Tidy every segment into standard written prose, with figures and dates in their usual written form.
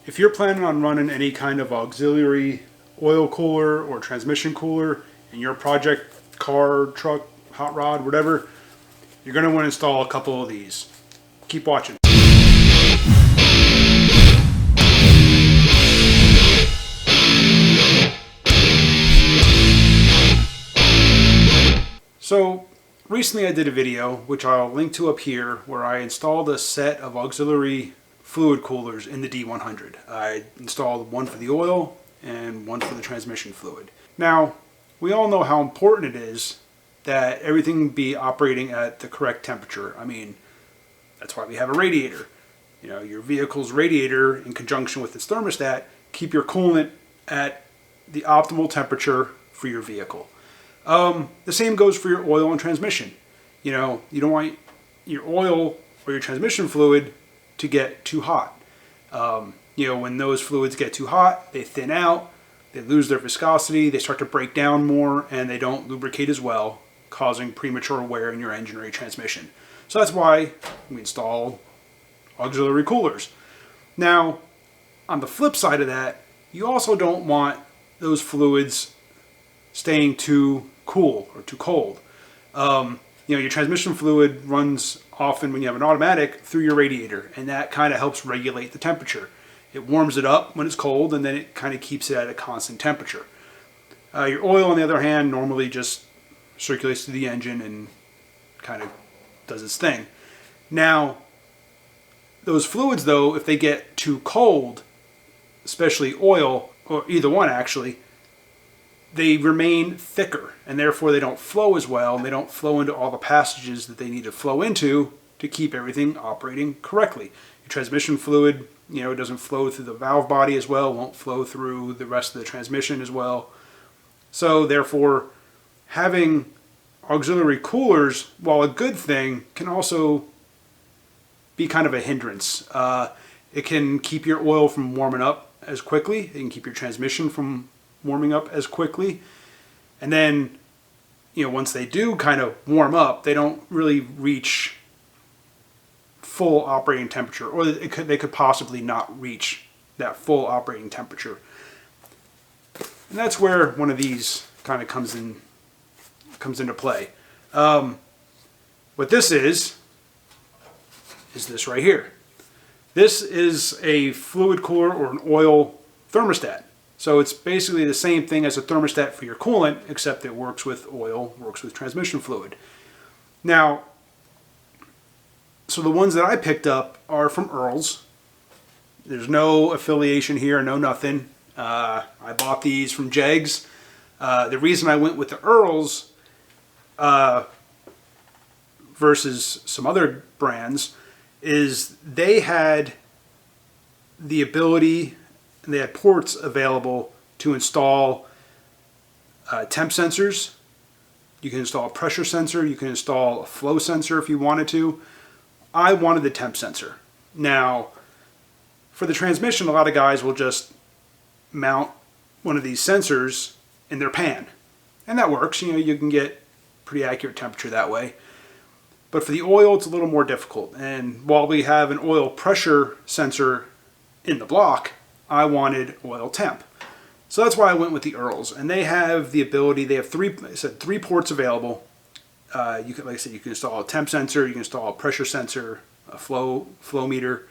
if you're planning on running any kind of auxiliary oil cooler or transmission cooler in your project, car, truck, hot rod, whatever, you're going to want to install a couple of these. Keep watching. So recently I did a video, which I'll link to up here, where I installed a set of auxiliary fluid coolers in the D100. I installed one for the oil and one for the transmission fluid. Now, we all know how important it is that everything be operating at the correct temperature. I mean, that's why we have a radiator. You know, your vehicle's radiator, in conjunction with its thermostat, keep your coolant at the optimal temperature for your vehicle. The same goes for your oil and transmission. You know, you don't want your oil or your transmission fluid to get too hot. You know, when those fluids get too hot, they thin out, they lose their viscosity, they start to break down more, and they don't lubricate as well, causing premature wear in your engine or your transmission. So that's why we install auxiliary coolers. Now, on the flip side of that, you also don't want those fluids staying too cool or too cold. You know, your transmission fluid runs often, when you have an automatic, through your radiator, and that kind of helps regulate the temperature. It warms it up when it's cold, and then it kind of keeps it at a constant temperature. Your oil, on the other hand, normally just circulates through the engine and kind of does its thing. Now, those fluids, though, if they get too cold, especially oil, or either one actually, they remain thicker, and therefore they don't flow as well, and they don't flow into all the passages that they need to flow into to keep everything operating correctly. Your transmission fluid, you know, it doesn't flow through the valve body as well, won't flow through the rest of the transmission as well. So therefore, having auxiliary coolers, while a good thing, can also be kind of a hindrance. It can keep your oil from warming up as quickly. It can keep your transmission from warming up as quickly. And then, you know, once they do kind of warm up, they don't really reach full operating temperature, or they could possibly not reach that full operating temperature. And that's where one of these kind of comes into play. What this is this right here. This is a fluid cooler or an oil thermostat. So it's basically the same thing as a thermostat for your coolant, except it works with oil, works with transmission fluid. Now, so the ones that I picked up are from Earls. There's no affiliation here, no nothing. I bought these from Jegs. The reason I went with the Earls versus some other brands is they had the ability, and they had ports available to install temp sensors. You can install a pressure sensor. You can install a flow sensor if you wanted to. I wanted the temp sensor. Now, for the transmission, a lot of guys will just mount one of these sensors in their pan. And that works. You know, you can get pretty accurate temperature that way. But for the oil, it's a little more difficult. And while we have an oil pressure sensor in the block, I wanted oil temp. So that's why I went with the Earls. And they have the ability, they have three ports available. You can, like I said, you can install a temp sensor, you can install a pressure sensor, a flow meter.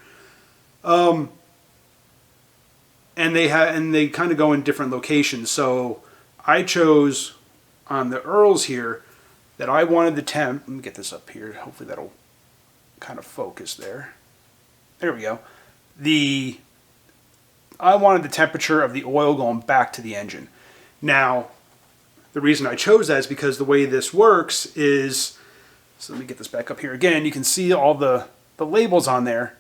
And they kind of go in different locations. So I chose on the Earls here that I wanted the temp. Let me get this up here. Hopefully that'll kind of focus there. There we go. I wanted the temperature of the oil going back to the engine. Now, the reason I chose that is because the way this works is, so let me get this back up here again. You can see all the labels on there.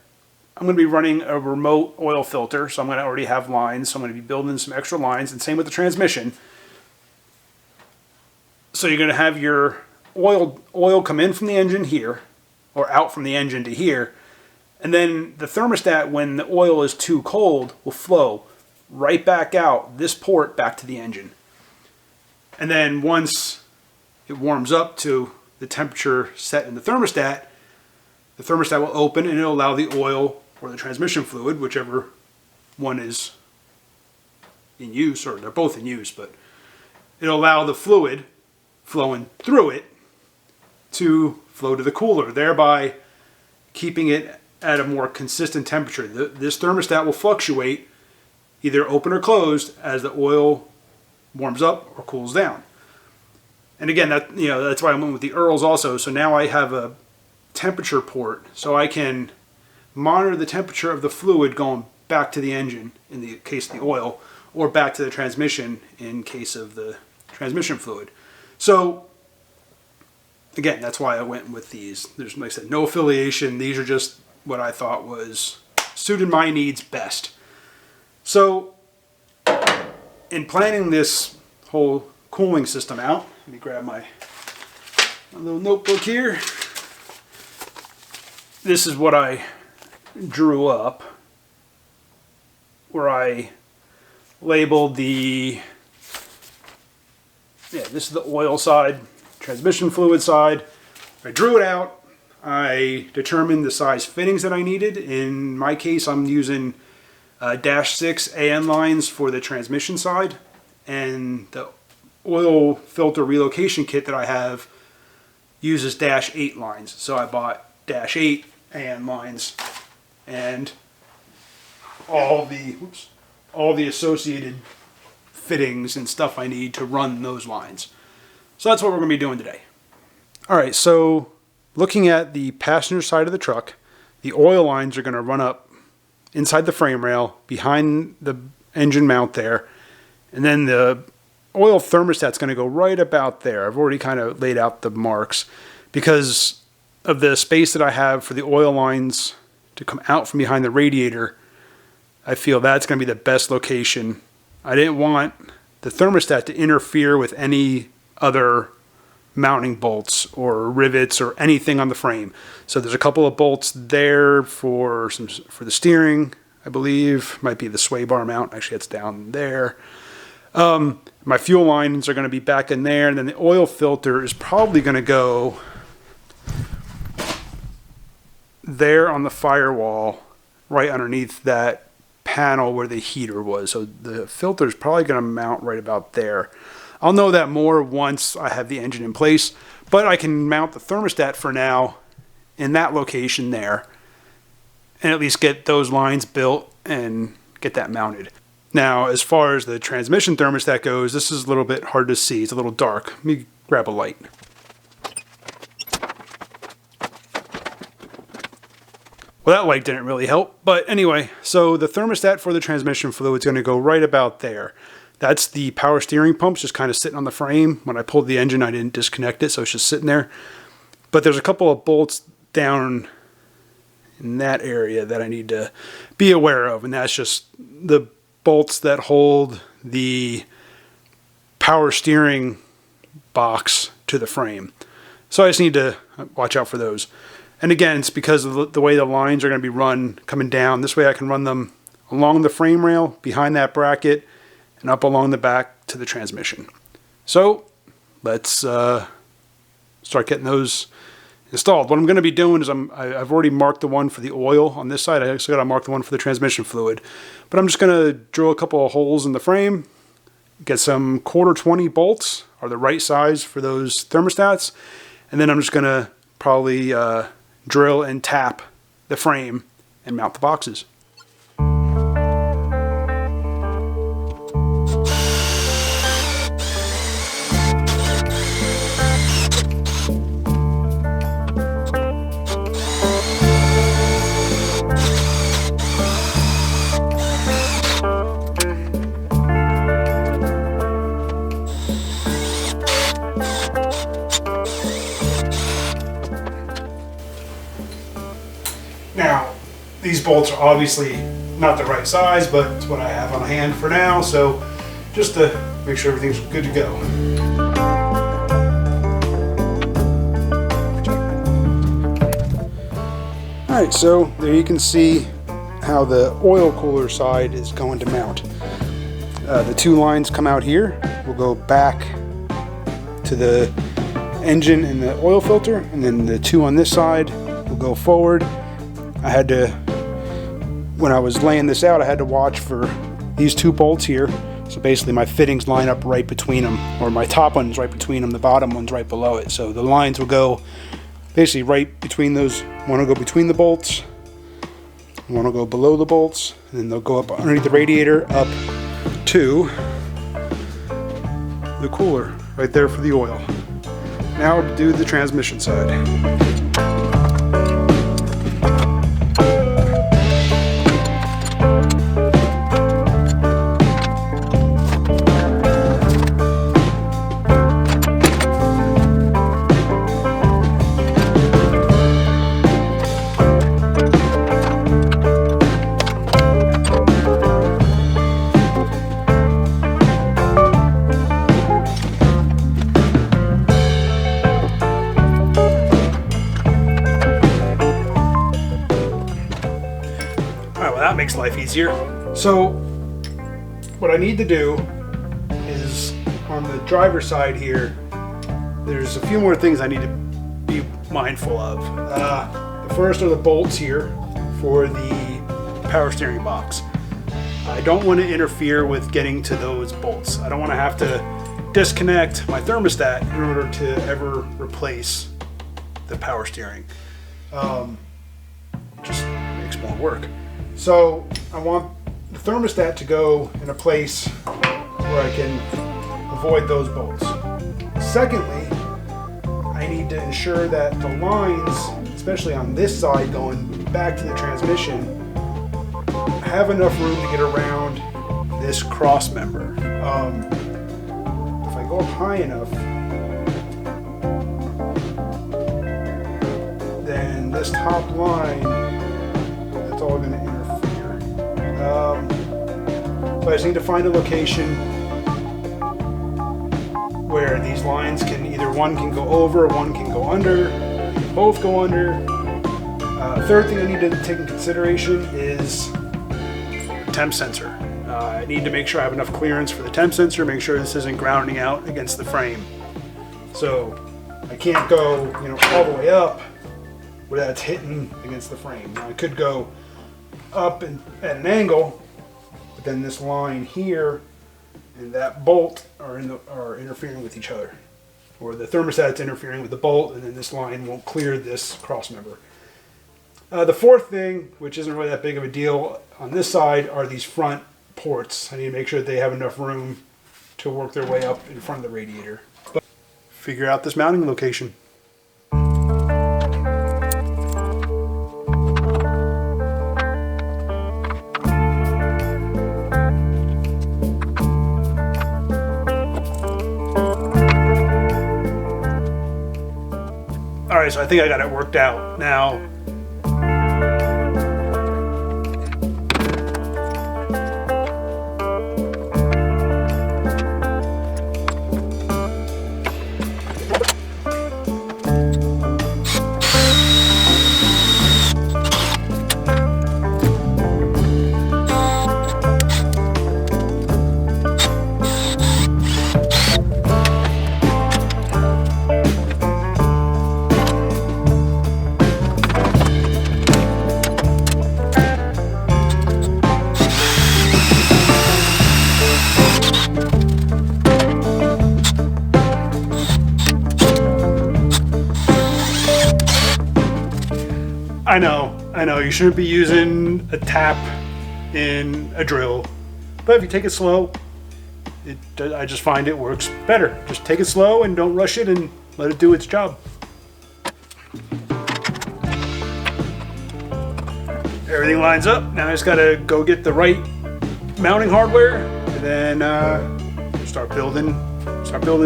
I'm going to be running a remote oil filter, so I'm going to already have lines. So I'm going to be building some extra lines, and same with the transmission. So you're going to have your oil come in from the engine here, or out from the engine to here, and then the thermostat, when the oil is too cold, will flow right back out this port back to the engine. And then once it warms up to the temperature set in the thermostat will open and it'll allow the oil or the transmission fluid, whichever one is in use, or they're both in use, but it'll allow the fluid flowing through it to flow to the cooler, thereby keeping it at a more consistent temperature. This thermostat will fluctuate either open or closed as the oil warms up or cools down. And again, that's why I went with the Earls also. So now I have a temperature port, so I can monitor the temperature of the fluid going back to the engine in the case of the oil, or back to the transmission in case of the transmission fluid. So again, that's why I went with these. There's, like I said, no affiliation. These are just what I thought was suited my needs best. So in planning this whole cooling system out, let me grab my little notebook here. This is what I drew up, where I labeled this is the oil side, transmission fluid side. I drew it out. I determined the size fittings that I needed. In my case, I'm using -6 AN lines for the transmission side, and the oil filter relocation kit that I have uses -8 lines. So I bought -8 AN lines and all the associated fittings and stuff I need to run those lines. So that's what we're going to be doing today. Alright, so looking at the passenger side of the truck, the oil lines are going to run up inside the frame rail, behind the engine mount there, and then the oil thermostat's going to go right about there. I've already kind of laid out the marks because of the space that I have for the oil lines to come out from behind the radiator. I feel that's going to be the best location. I didn't want the thermostat to interfere with any other mounting bolts or rivets or anything on the frame. So there's a couple of bolts there for the steering, I believe. Might be the sway bar mount. Actually, it's down there. My fuel lines are going to be back in there, and then the oil filter is probably going to go there on the firewall, right underneath that panel where the heater was. So the filter is probably going to mount right about there. I'll know that more once I have the engine in place, but I can mount the thermostat for now in that location there, and at least get those lines built and get that mounted. Now, as far as the transmission thermostat goes, this is a little bit hard to see. It's a little dark. Let me grab a light. Well, that light didn't really help. But anyway, so the thermostat for the transmission fluid is going to go right about there. That's the power steering pumps just kind of sitting on the frame. When I pulled the engine, I didn't disconnect it, so it's just sitting there. But there's a couple of bolts down in that area that I need to be aware of, and that's just the bolts that hold the power steering box to the frame. So I just need to watch out for those. And again, it's because of the way the lines are going to be run coming down. This way I can run them along the frame rail, behind that bracket, and up along the back to the transmission. So let's start getting those installed. What I'm going to be doing is I've already marked the one for the oil on this side. I also got to mark the one for the transmission fluid. But I'm just going to drill a couple of holes in the frame, get some 1/4-20 bolts, are the right size for those thermostats, and then I'm just going to probably drill and tap the frame and mount the boxes. Now, these bolts are obviously not the right size, but it's what I have on hand for now, so just to make sure everything's good to go. Alright, so there you can see how the oil cooler side is going to mount. The two lines come out here. We'll go back to the engine and the oil filter, and then the two on this side will go forward. I had to when I was laying this out, I had to watch for these two bolts here. So basically my fittings line up right between them, or my top one's right between them, the bottom one's right below it. So the lines will go basically right between those. One will go between the bolts, one will go below the bolts, and then they'll go up underneath the radiator up to the cooler right there for the oil. Now to do the transmission side. That makes life easier. So what I need to do is on the driver's side here, there's a few more things I need to be mindful of. The first are the bolts here for the power steering box. I don't want to interfere with getting to those bolts. I don't want to have to disconnect my thermostat in order to ever replace the power steering. Just makes more work. So I want the thermostat to go in a place where I can avoid those bolts. Secondly, I need to ensure that the lines, especially on this side going back to the transmission, have enough room to get around this cross member. If I go high enough, then this top line, that's all going to interfere. So I just need to find a location where these lines can, either one can go over, or one can go under, both go under. Third thing I need to take in consideration is temp sensor. I need to make sure I have enough clearance for the temp sensor, make sure this isn't grounding out against the frame. So I can't go, all the way up where that's hitting against the frame. Now I could go up and at an angle, but then this line here and that bolt are interfering with each other, or the thermostat's interfering with the bolt, and then this line won't clear this cross member. The fourth thing, which isn't really that big of a deal on this side, are these front ports. I need to make sure that they have enough room to work their way up in front of the radiator. But figure out this mounting location. Alright, so I think I got it worked out. Now, I know, you shouldn't be using a tap in a drill, but if you take it slow, I just find it works better. Just take it slow and don't rush it and let it do its job. Everything lines up. Now I just gotta go get the right mounting hardware and then start building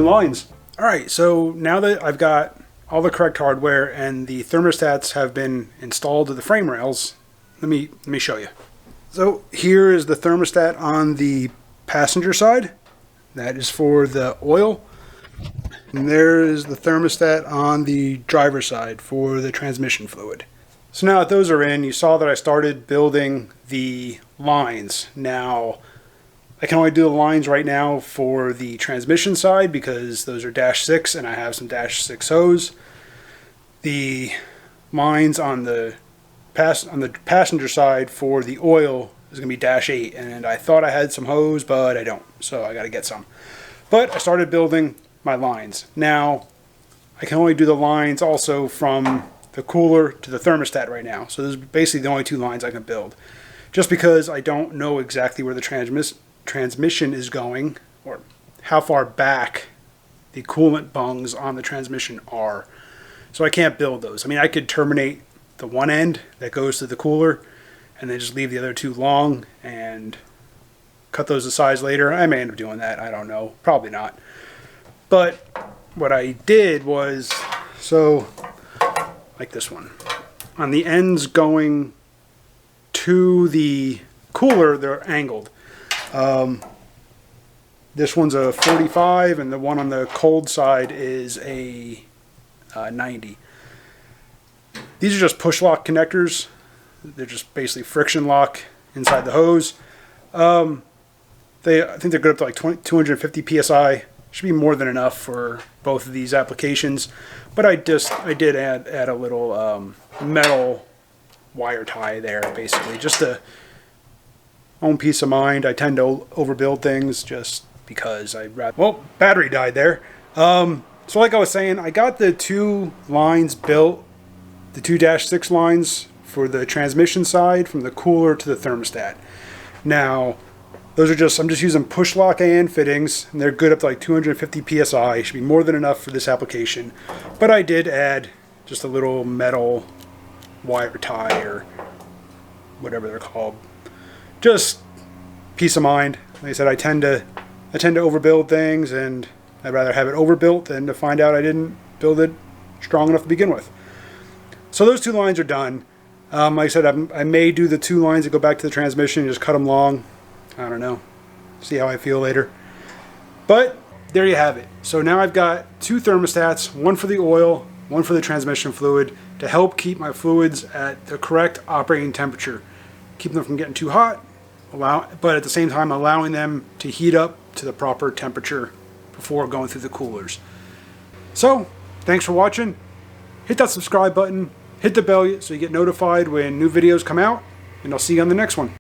lines. All right, so now that I've got all the correct hardware and the thermostats have been installed to the frame rails, let me show you. So here is the thermostat on the passenger side. That is for the oil. And there is the thermostat on the driver's side for the transmission fluid. So now that those are in, you saw that I started building the lines. Now, I can only do the lines right now for the transmission side because those are -6 and I have some -6 hose. The lines on the passenger side for the oil is going to be -8, and I thought I had some hose, but I don't, so I got to get some. But I started building my lines. Now, I can only do the lines also from the cooler to the thermostat right now, so this is basically the only 2 lines I can build. Just because I don't know exactly where the transmission is going, or how far back the coolant bungs on the transmission are. So I can't build those. I mean, I could terminate the one end that goes to the cooler and then just leave the other 2 long and cut those to size later. I may end up doing that. I don't know. Probably not. But what I did was, so like this one, on the ends going to the cooler, they're angled. This one's a 45, and the one on the cold side is a 90. These are just push lock connectors. They're just basically friction lock inside the hose. I think they're good up to like 250 psi. Should be more than enough for both of these applications. But I did add a little metal wire tie there, basically, just to own peace of mind. I tend to overbuild things just because well, battery died there. So like I was saying, I got the 2 lines built, the 2-6 lines for the transmission side from the cooler to the thermostat. Now, those are I'm just using push lock AN fittings, and they're good up to like 250 psi. Should be more than enough for this application. But I did add just a little metal wire tie, or whatever they're called. Just peace of mind. Like I said, I tend to overbuild things, and I'd rather have it overbuilt than to find out I didn't build it strong enough to begin with. So those 2 lines are done. Like I said, I may do the 2 lines that go back to the transmission and just cut them long. I don't know. See how I feel later. But there you have it. So now I've got 2 thermostats, one for the oil, one for the transmission fluid, to help keep my fluids at the correct operating temperature. Keep them from getting too hot, but at the same time allowing them to heat up to the proper temperature before going through the coolers. So, thanks for watching. Hit that subscribe button, hit the bell so you get notified when new videos come out, and I'll see you on the next one.